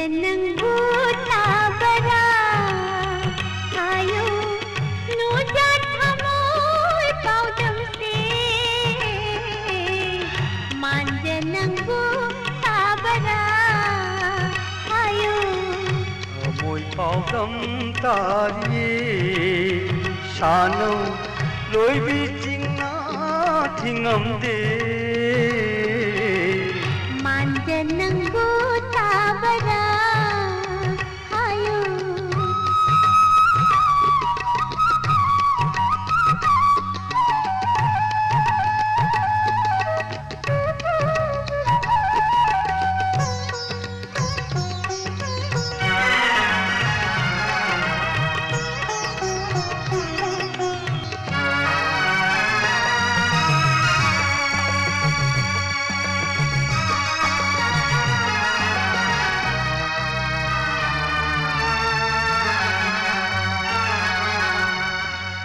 Manjanang tabara ayo nuja thamoy paudam se manjanang tabara ayo thamoy paudam tariye shano loibi chingna thingam de manjanang tabara ayo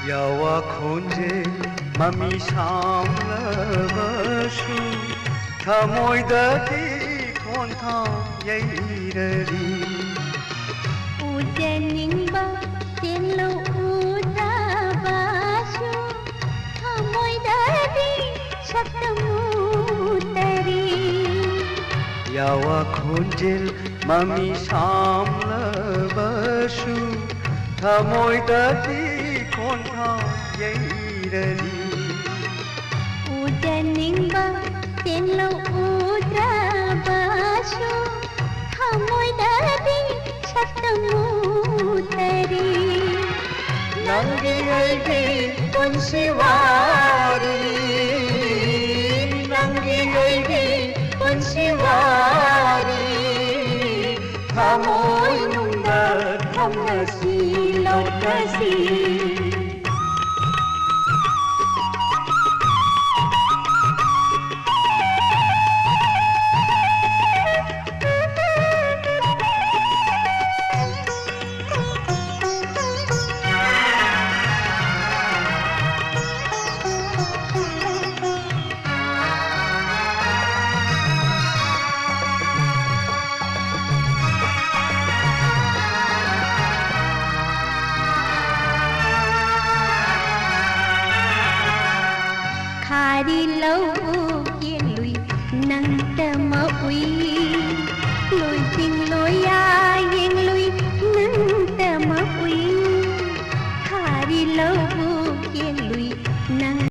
yawa khonje mami samlabasu thamoy dati khontha yairari ujaningba tenlo udabasu thamoy dati satamutari yawa khonjel mami samlabasu thamoy dati khontha yairari ujaningba tenlo udabasu thamoy dati satamutari nangi aigi pansiwari nangi aigi pansiwari thamoy nungda thamnasi lautasi khari lau kiên lùi nắng tơ mơ uy